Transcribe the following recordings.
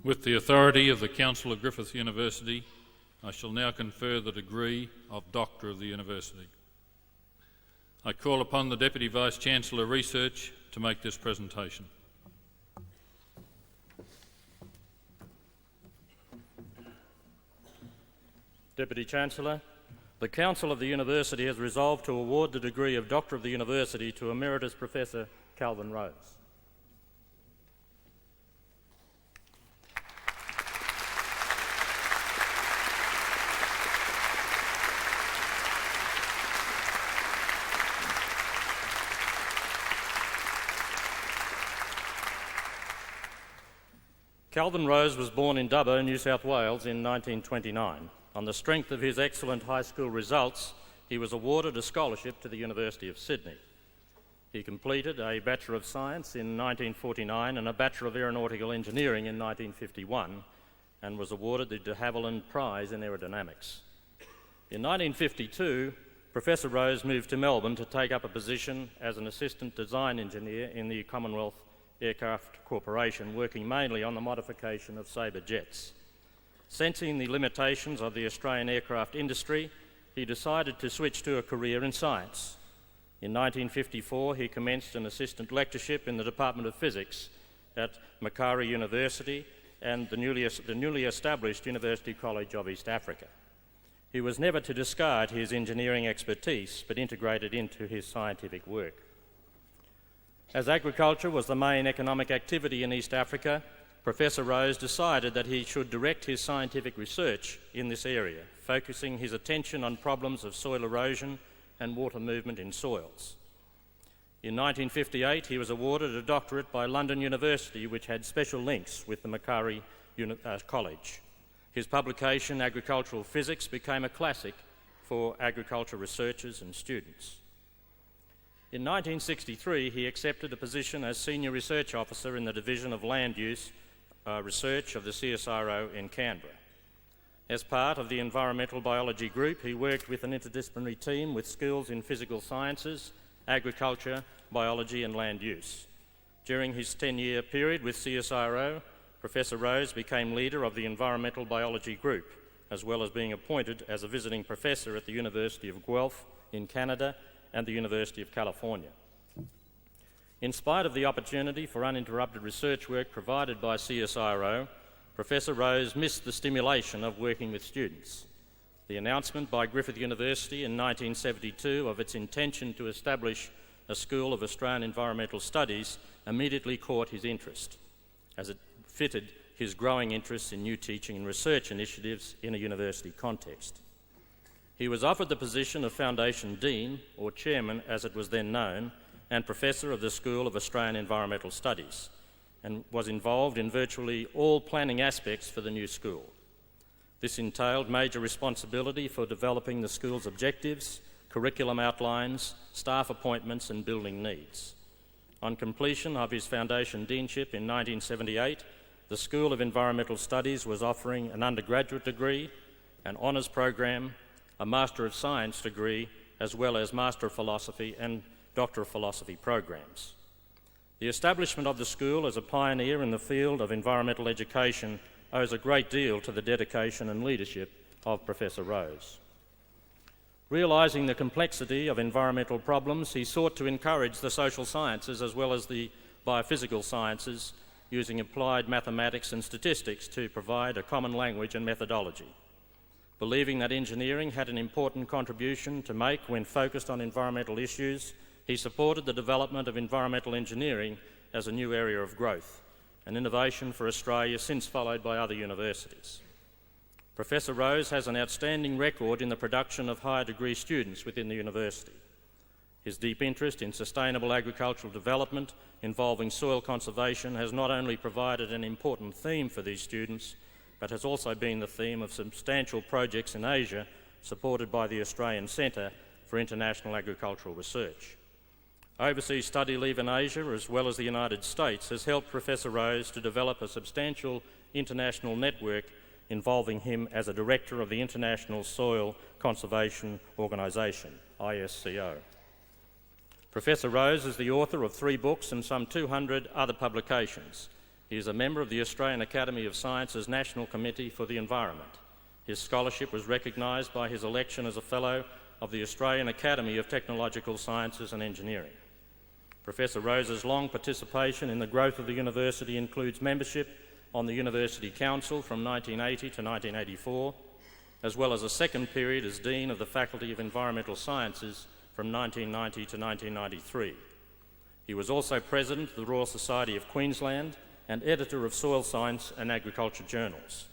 With the authority of the Council of Griffith University, I shall now confer the degree of Doctor of the University. I call upon the Deputy Vice-Chancellor Research to make this presentation. Deputy Chancellor, the Council of the University has resolved to award the degree of Doctor of the University to Emeritus Professor Calvin Rose. Calvin Rose was born in Dubbo, New South Wales in 1929. On the strength of his excellent high school results, he was awarded a scholarship to the University of Sydney. He completed a Bachelor of Science in 1949 and a Bachelor of Aeronautical Engineering in 1951 and was awarded the de Havilland Prize in Aerodynamics. In 1952, Professor Rose moved to Melbourne to take up a position as an Assistant Design Engineer in the Commonwealth Aircraft Corporation, working mainly on the modification of Sabre jets. Sensing the limitations of the Australian aircraft industry, he decided to switch to a career in science. In 1954, he commenced an assistant lectureship in the Department of Physics at Macquarie University and the newly established University College of East Africa. He was never to discard his engineering expertise, but integrate it into his scientific work. As agriculture was the main economic activity in East Africa, Professor Rose decided that he should direct his scientific research in this area, focusing his attention on problems of soil erosion and water movement in soils. In 1958, he was awarded a doctorate by London University, which had special links with the Macquarie College. His publication, Agricultural Physics, became a classic for agriculture researchers and students. In 1963, he accepted a position as Senior Research Officer in the Division of Land Use Research of the CSIRO in Canberra. As part of the Environmental Biology Group, he worked with an interdisciplinary team with skills in physical sciences, agriculture, biology and land use. During his 10-year period with CSIRO, Professor Rose became leader of the Environmental Biology Group, as well as being appointed as a visiting professor at the University of Guelph in Canada and the University of California. In spite of the opportunity for uninterrupted research work provided by CSIRO, Professor Rose missed the stimulation of working with students. The announcement by Griffith University in 1972 of its intention to establish a School of Australian Environmental Studies immediately caught his interest, as it fitted his growing interest in new teaching and research initiatives in a university context. He was offered the position of Foundation Dean, or Chairman as it was then known, and Professor of the School of Australian Environmental Studies, and was involved in virtually all planning aspects for the new school. This entailed major responsibility for developing the school's objectives, curriculum outlines, staff appointments and building needs. On completion of his Foundation Deanship in 1978, the School of Environmental Studies was offering an undergraduate degree, an honours program, a Master of Science degree, as well as Master of Philosophy and Doctor of Philosophy programs. The establishment of the school as a pioneer in the field of environmental education owes a great deal to the dedication and leadership of Professor Rose. Realising the complexity of environmental problems, he sought to encourage the social sciences as well as the biophysical sciences, using applied mathematics and statistics to provide a common language and methodology. Believing that engineering had an important contribution to make when focused on environmental issues, he supported the development of environmental engineering as a new area of growth, an innovation for Australia since followed by other universities. Professor Rose has an outstanding record in the production of higher degree students within the university. His deep interest in sustainable agricultural development involving soil conservation has not only provided an important theme for these students, but has also been the theme of substantial projects in Asia supported by the Australian Centre for International Agricultural Research. Overseas study leave in Asia, as well as the United States, has helped Professor Rose to develop a substantial international network involving him as a director of the International Soil Conservation Organisation, ISCO. Professor Rose is the author of 3 books and some 200 other publications. He is a member of the Australian Academy of Sciences National Committee for the Environment. His scholarship was recognised by his election as a Fellow of the Australian Academy of Technological Sciences and Engineering. Professor Rose's long participation in the growth of the university includes membership on the University Council from 1980 to 1984, as well as a second period as Dean of the Faculty of Environmental Sciences from 1990 to 1993. He was also President of the Royal Society of Queensland and editor of Soil Science and Agriculture journals.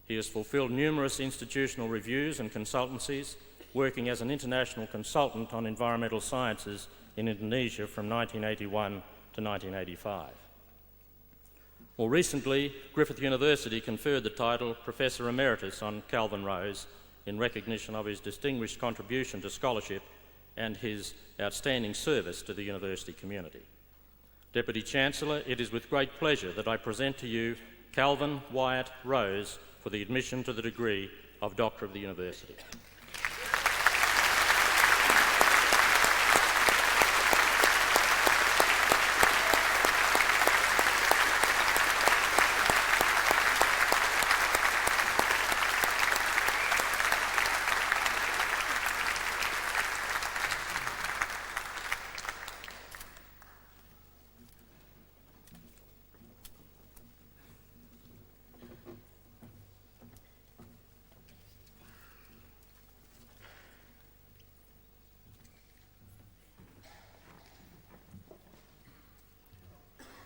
He has fulfilled numerous institutional reviews and consultancies, working as an international consultant on environmental sciences in Indonesia from 1981 to 1985. More recently, Griffith University conferred the title Professor Emeritus on Calvin Rose in recognition of his distinguished contribution to scholarship and his outstanding service to the university community. Deputy Chancellor, it is with great pleasure that I present to you Calvin Wyatt Rose for the admission to the degree of Doctor of the University.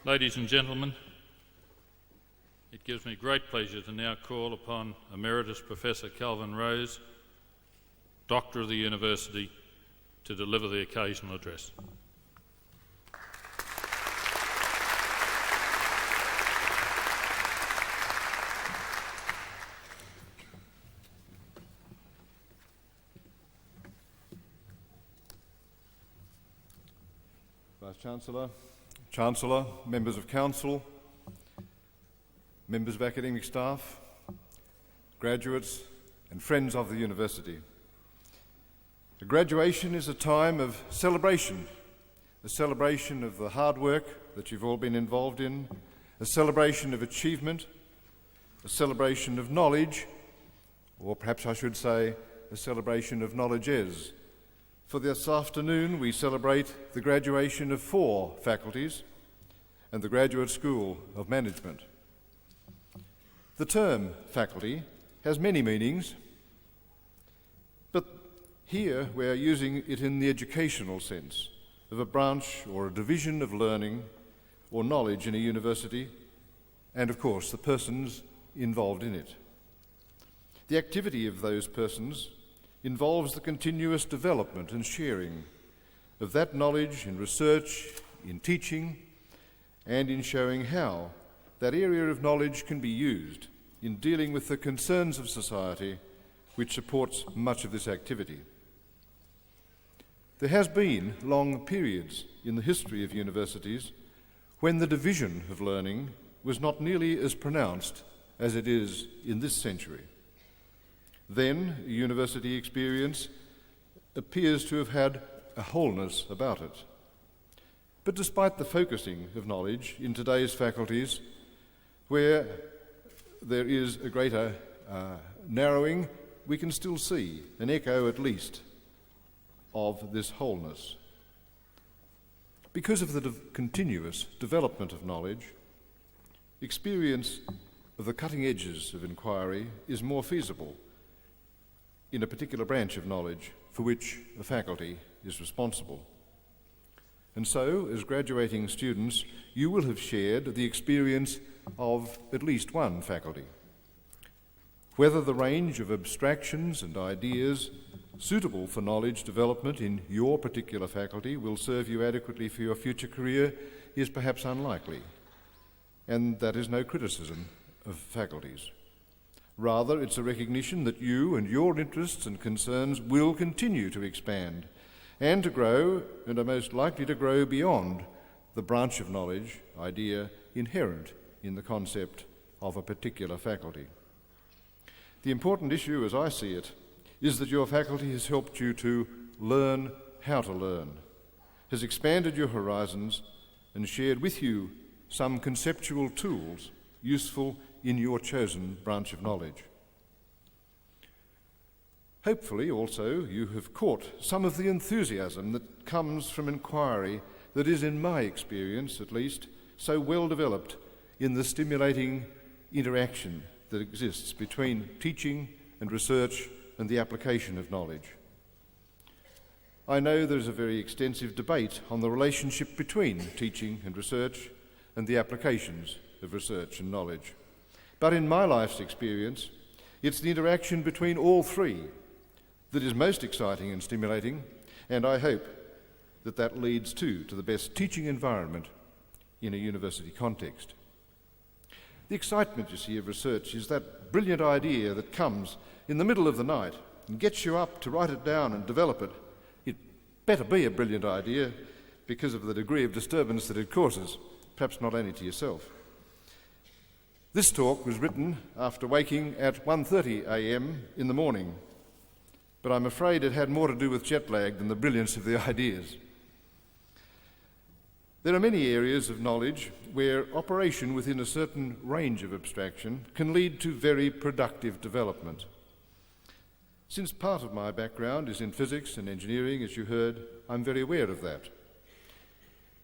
Ladies and gentlemen, it gives me great pleasure to now call upon Emeritus Professor Calvin Rose, Doctor of the University, to deliver the occasional address. Vice-Chancellor, Chancellor, members of Council, members of academic staff, graduates and friends of the University. A graduation is a time of celebration, a celebration of the hard work that you've all been involved in, a celebration of achievement, a celebration of knowledge, or perhaps I should say a celebration of knowledges. For this afternoon, we celebrate the graduation of 4 faculties and the Graduate School of Management. The term faculty has many meanings, but here we're using it in the educational sense of a branch or a division of learning or knowledge in a university, and of course the persons involved in it. The activity of those persons involves the continuous development and sharing of that knowledge in research, in teaching, and in showing how that area of knowledge can be used in dealing with the concerns of society which supports much of this activity. There has been long periods in the history of universities when the division of learning was not nearly as pronounced as it is in this century. Then, university experience appears to have had a wholeness about it. But despite the focusing of knowledge in today's faculties, where there is a greater narrowing, we can still see an echo, at least, of this wholeness. Because of the continuous development of knowledge, experience of the cutting edges of inquiry is more feasible in a particular branch of knowledge for which a faculty is responsible. And so, as graduating students, you will have shared the experience of at least one faculty. Whether the range of abstractions and ideas suitable for knowledge development in your particular faculty will serve you adequately for your future career is perhaps unlikely, and that is no criticism of faculties. Rather, it's a recognition that you and your interests and concerns will continue to expand and to grow, and are most likely to grow beyond the branch of knowledge, idea, inherent in the concept of a particular faculty. The important issue, as I see it, is that your faculty has helped you to learn how to learn, has expanded your horizons and shared with you some conceptual tools useful in your chosen branch of knowledge. Hopefully also you have caught some of the enthusiasm that comes from inquiry that is, in my experience at least, so well developed in the stimulating interaction that exists between teaching and research and the application of knowledge. I know there is a very extensive debate on the relationship between teaching and research and the applications of research and knowledge. But in my life's experience, it's the interaction between all three that is most exciting and stimulating, and I hope that that leads to the best teaching environment in a university context. The excitement, you see, of research is that brilliant idea that comes in the middle of the night and gets you up to write it down and develop it. It better be a brilliant idea because of the degree of disturbance that it causes, perhaps not only to yourself. This talk was written after waking at 1:30 a.m. in the morning, but I'm afraid it had more to do with jet lag than the brilliance of the ideas. There are many areas of knowledge where operation within a certain range of abstraction can lead to very productive development. Since part of my background is in physics and engineering, as you heard, I'm very aware of that.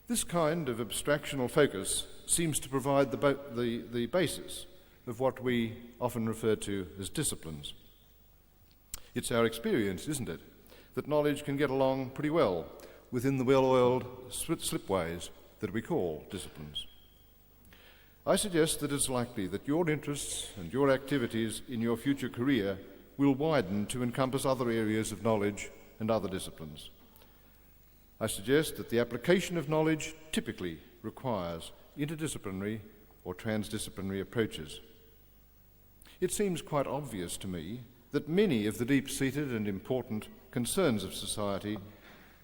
This kind of abstractional focus seems to provide the basis of what we often refer to as disciplines. It's our experience, isn't it, that knowledge can get along pretty well within the well-oiled slipways that we call disciplines. I suggest that it's likely that your interests and your activities in your future career will widen to encompass other areas of knowledge and other disciplines. I suggest that the application of knowledge typically requires interdisciplinary or transdisciplinary approaches. It seems quite obvious to me that many of the deep-seated and important concerns of society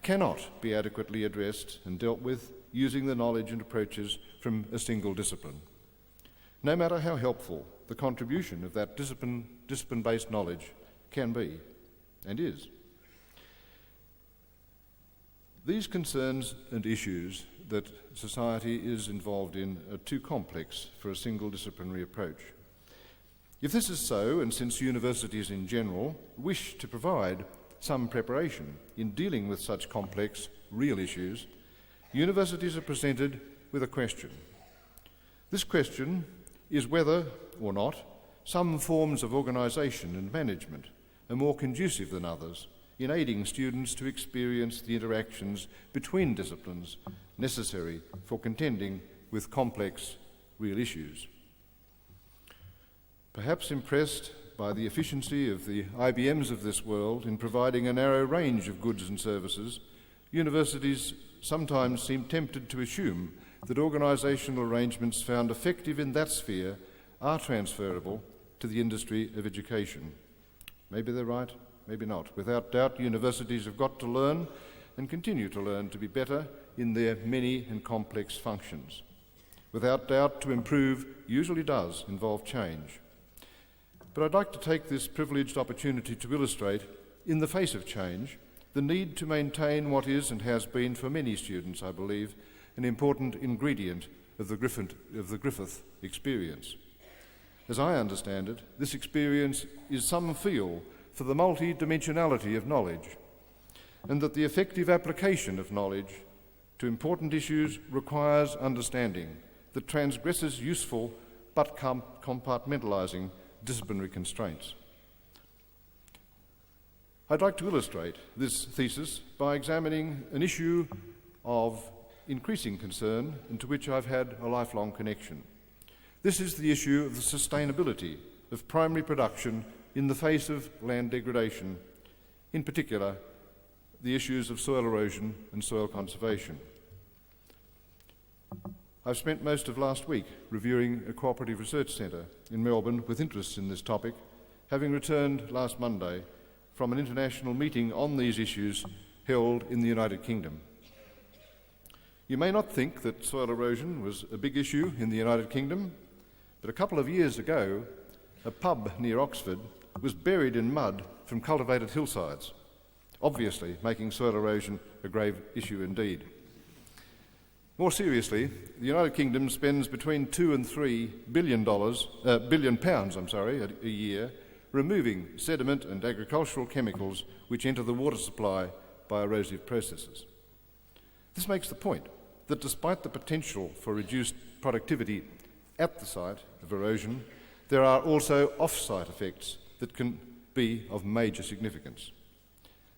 cannot be adequately addressed and dealt with using the knowledge and approaches from a single discipline, no matter how helpful the contribution of that discipline-based knowledge can be and is. These concerns and issues that society is involved in are too complex for a single disciplinary approach. If this is so, and since universities in general wish to provide some preparation in dealing with such complex, real issues, universities are presented with a question. This question is whether or not some forms of organisation and management are more conducive than others in aiding students to experience the interactions between disciplines necessary for contending with complex, real issues. Perhaps impressed by the efficiency of the IBMs of this world in providing a narrow range of goods and services, universities sometimes seem tempted to assume that organisational arrangements found effective in that sphere are transferable to the industry of education. Maybe they're right, maybe not. Without doubt, universities have got to learn and continue to learn to be better in their many and complex functions. Without doubt, to improve usually does involve change. But I'd like to take this privileged opportunity to illustrate, in the face of change, the need to maintain what is and has been for many students, I believe, an important ingredient of the Griffith experience. As I understand it, this experience is some feel for the multi-dimensionality of knowledge, and that the effective application of knowledge to important issues requires understanding that transgresses useful but compartmentalising disciplinary constraints. I'd like to illustrate this thesis by examining an issue of increasing concern and to which I've had a lifelong connection. This is the issue of the sustainability of primary production in the face of land degradation, in particular the issues of soil erosion and soil conservation. I've spent most of last week reviewing a cooperative research centre in Melbourne with interests in this topic, having returned last Monday from an international meeting on these issues held in the United Kingdom. You may not think that soil erosion was a big issue in the United Kingdom, but a couple of years ago, a pub near Oxford was buried in mud from cultivated hillsides, obviously making soil erosion a grave issue indeed. More seriously, the United Kingdom spends between £2 and £3 billion pounds, a year removing sediment and agricultural chemicals which enter the water supply by erosive processes. This makes the point that despite the potential for reduced productivity at the site of erosion, there are also off-site effects that can be of major significance.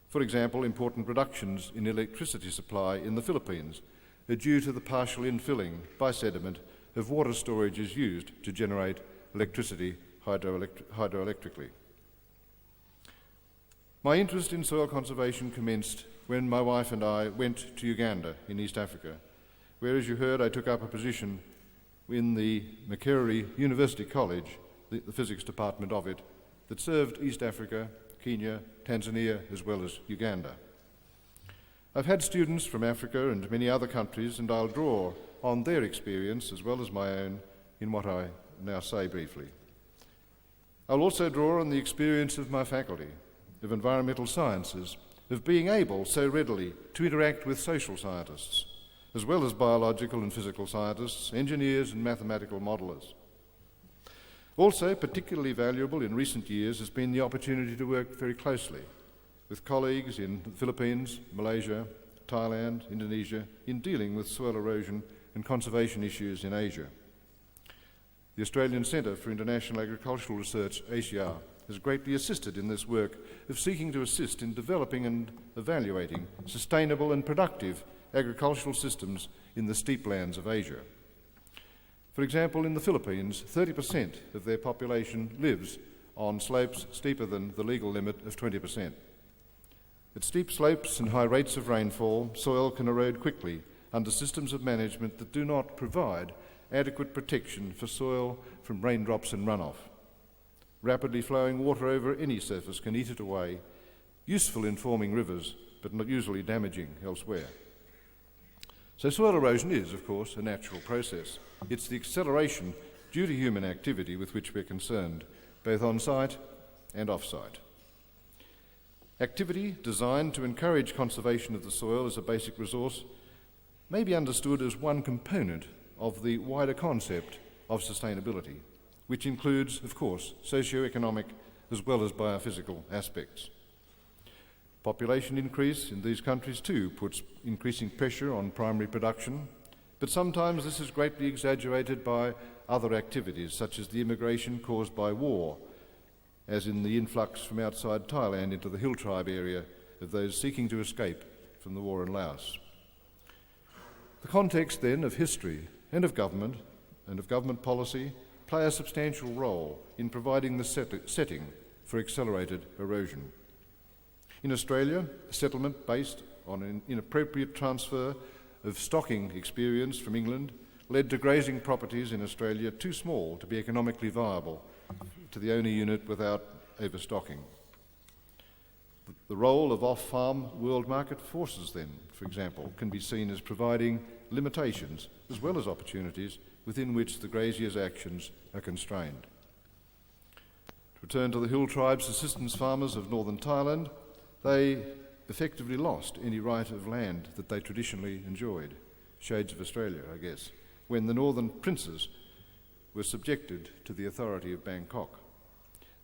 For example, important reductions in electricity supply in the Philippines are due to the partial infilling by sediment of water storages used to generate electricity hydroelectrically. My interest in soil conservation commenced when my wife and I went to Uganda in East Africa, where, as you heard, I took up a position in the Makerere University College, the physics department of it, that served East Africa, Kenya, Tanzania, as well as Uganda. I've had students from Africa and many other countries, and I'll draw on their experience as well as my own in what I now say briefly. I'll also draw on the experience of my faculty of environmental sciences, of being able so readily to interact with social scientists, as well as biological and physical scientists, engineers and mathematical modelers. Also, particularly valuable in recent years has been the opportunity to work very closely with colleagues in the Philippines, Malaysia, Thailand, Indonesia, in dealing with soil erosion and conservation issues in Asia. The Australian Centre for International Agricultural Research, ACR, has greatly assisted in this work of seeking to assist in developing and evaluating sustainable and productive agricultural systems in the steep lands of Asia. For example, in the Philippines, 30% of their population lives on slopes steeper than the legal limit of 20%. At steep slopes and high rates of rainfall, soil can erode quickly under systems of management that do not provide adequate protection for soil from raindrops and runoff. Rapidly flowing water over any surface can eat it away, useful in forming rivers, but not usually damaging elsewhere. So soil erosion is, of course, a natural process. It's the acceleration due to human activity with which we're concerned, both on-site and off-site. Activity designed to encourage conservation of the soil as a basic resource may be understood as one component of the wider concept of sustainability, which includes, of course, socio-economic as well as biophysical aspects. Population increase in these countries too puts increasing pressure on primary production, but sometimes this is greatly exaggerated by other activities, such as the immigration caused by war, as in the influx from outside Thailand into the hill tribe area of those seeking to escape from the war in Laos. The context then of history and of government policy play a substantial role in providing the setting for accelerated erosion. In Australia, a settlement based on an inappropriate transfer of stocking experience from England led to grazing properties in Australia too small to be economically viable to the owner unit without overstocking. The role of off-farm world market forces then, for example, can be seen as providing limitations as well as opportunities within which the grazier's actions are constrained. To return to the hill tribes assistance farmers of northern Thailand, they effectively lost any right of land that they traditionally enjoyed, shades of Australia, I guess, when the northern princes were subjected to the authority of Bangkok.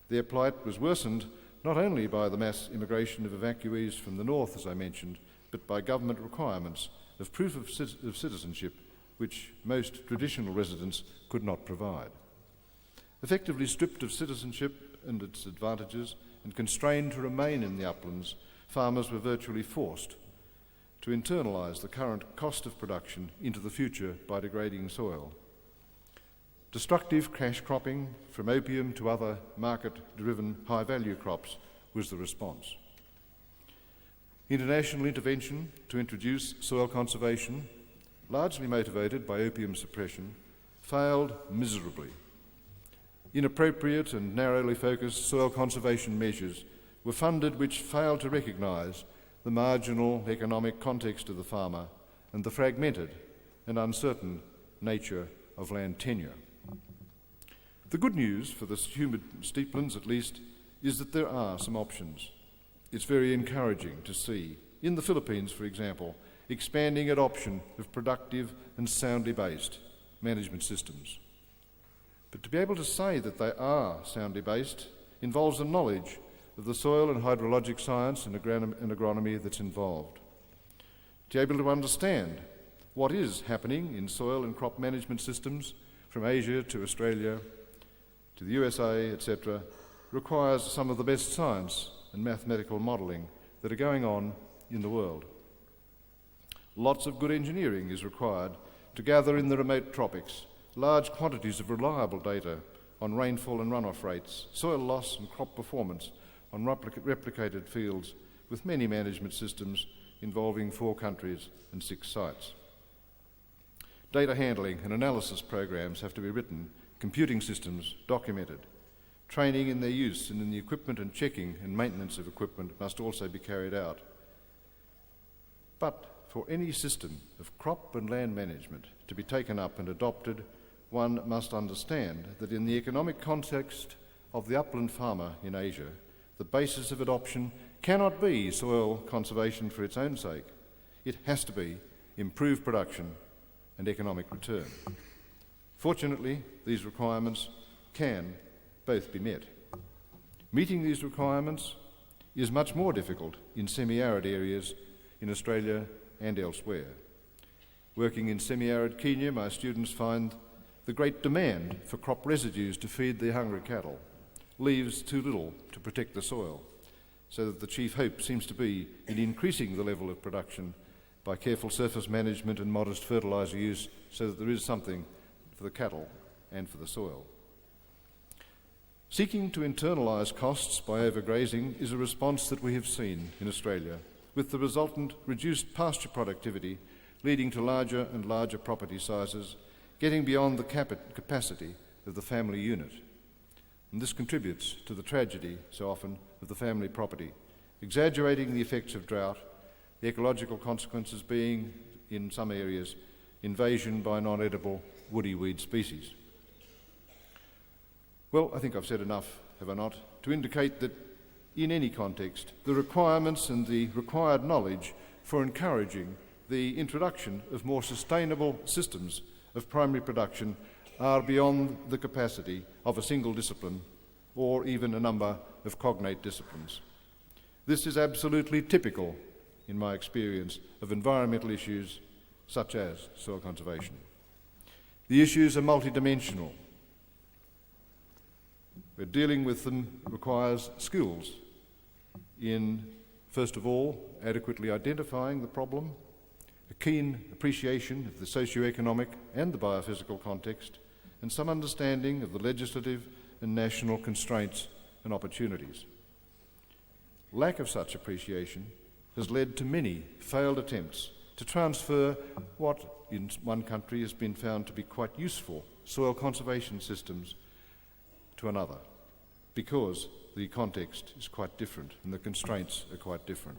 Their plight was worsened not only by the mass immigration of evacuees from the north, as I mentioned, but by government requirements of proof of citizenship, which most traditional residents could not provide. Effectively stripped of citizenship and its advantages and constrained to remain in the uplands, farmers were virtually forced to internalise the current cost of production into the future by degrading soil. Destructive cash cropping, from opium to other market-driven high-value crops, was the response. International intervention to introduce soil conservation, largely motivated by opium suppression, failed miserably. Inappropriate and narrowly focused soil conservation measures were funded which failed to recognise the marginal economic context of the farmer and the fragmented and uncertain nature of land tenure. The good news for the humid steeplands, at least, is that there are some options. It's very encouraging to see, in the Philippines, for example, expanding adoption of productive and soundly based management systems. But to be able to say that they are soundly based involves a knowledge of the soil and hydrologic science and agronomy that's involved. To be able to understand what is happening in soil and crop management systems from Asia to Australia to the USA, etc., requires some of the best science and mathematical modelling that are going on in the world. Lots of good engineering is required to gather in the remote tropics large quantities of reliable data on rainfall and runoff rates, soil loss and crop performance on replicated fields with many management systems involving 4 countries and 6 sites. Data handling and analysis programs have to be written, computing systems documented. Training in their use and in the equipment and checking and maintenance of equipment must also be carried out. But for any system of crop and land management to be taken up and adopted, one must understand that in the economic context of the upland farmer in Asia, the basis of adoption cannot be soil conservation for its own sake. It has to be improved production and economic return. Fortunately, these requirements can both be met. Meeting these requirements is much more difficult in semi-arid areas in Australia and elsewhere. Working in semi-arid Kenya, my students find the great demand for crop residues to feed their hungry cattle leaves too little to protect the soil, so that the chief hope seems to be in increasing the level of production by careful surface management and modest fertiliser use, so that there is something for the cattle and for the soil. Seeking to internalise costs by overgrazing is a response that we have seen in Australia, with the resultant reduced pasture productivity leading to larger and larger property sizes, getting beyond the capacity of the family unit. And this contributes to the tragedy, so often, of the family property, exaggerating the effects of drought, the ecological consequences being, in some areas, invasion by non-edible woody weed species. Well, I think I've said enough, have I not, to indicate that in any context, the requirements and the required knowledge for encouraging the introduction of more sustainable systems of primary production are beyond the capacity of a single discipline or even a number of cognate disciplines. This is absolutely typical, in my experience, of environmental issues such as soil conservation. The issues are multidimensional. Where dealing with them requires skills in, first of all, adequately identifying the problem, a keen appreciation of the socio-economic and the biophysical context, and some understanding of the legislative and national constraints and opportunities. Lack of such appreciation has led to many failed attempts to transfer what in one country has been found to be quite useful soil conservation systems to another, because the context is quite different and the constraints are quite different.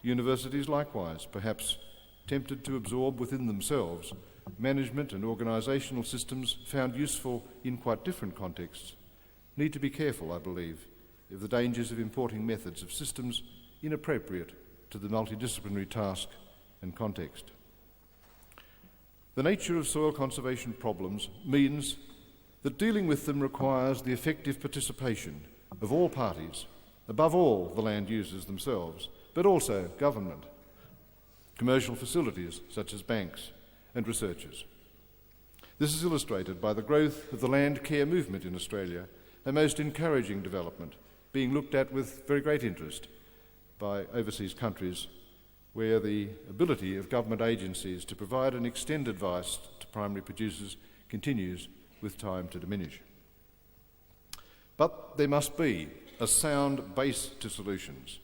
Universities likewise, perhaps tempted to absorb within themselves management and organisational systems found useful in quite different contexts, need to be careful, I believe, of the dangers of importing methods of systems inappropriate to the multidisciplinary task and context. The nature of soil conservation problems means that dealing with them requires the effective participation of all parties, above all the land users themselves, but also government, commercial facilities such as banks, and researchers. This is illustrated by the growth of the land care movement in Australia, a most encouraging development, being looked at with very great interest by overseas countries where the ability of government agencies to provide and extend advice to primary producers continues with time to diminish. But there must be a sound base to solutions,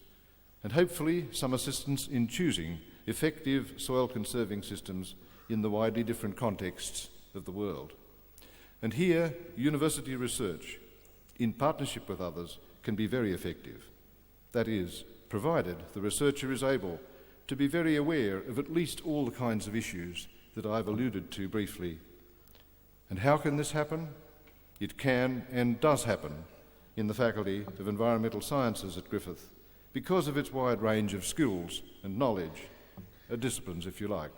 and hopefully some assistance in choosing effective soil conserving systems in the widely different contexts of the world. And here, university research, in partnership with others, can be very effective. That is, provided the researcher is able to be very aware of at least all the kinds of issues that I've alluded to briefly. And how can this happen? It can and does happen in the Faculty of Environmental Sciences at Griffith because of its wide range of skills and knowledge disciplines, if you like.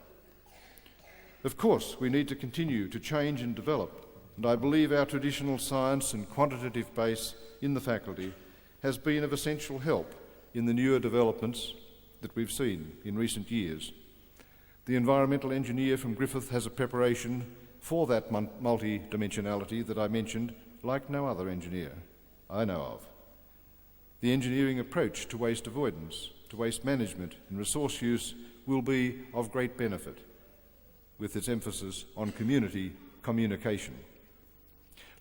Of course, we need to continue to change and develop, and I believe our traditional science and quantitative base in the faculty has been of essential help in the newer developments that we've seen in recent years. The environmental engineer from Griffith has a preparation for that multi-dimensionality that I mentioned like no other engineer I know of. The engineering approach to waste avoidance, to waste management and resource use will be of great benefit, with its emphasis on community communication.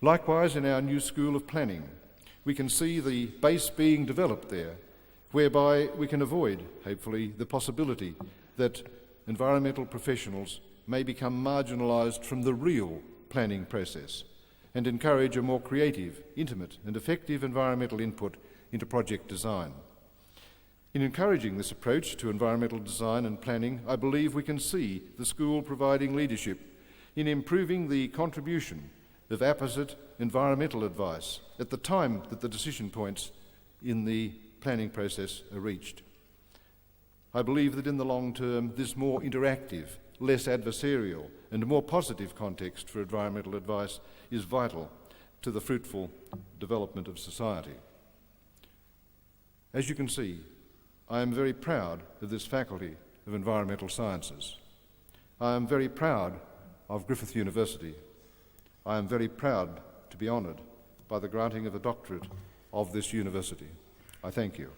Likewise, in our new School of Planning, we can see the base being developed there, whereby we can avoid, hopefully, the possibility that environmental professionals may become marginalised from the real planning process and encourage a more creative, intimate and effective environmental input into project design. In encouraging this approach to environmental design and planning, I believe we can see the school providing leadership in improving the contribution of apposite environmental advice at the time that the decision points in the planning process are reached. I believe that in the long term, this more interactive, less adversarial and more positive context for environmental advice is vital to the fruitful development of society. As you can see, I am very proud of this Faculty of Environmental Sciences. I am very proud of Griffith University. I am very proud to be honoured by the granting of a doctorate of this university. I thank you.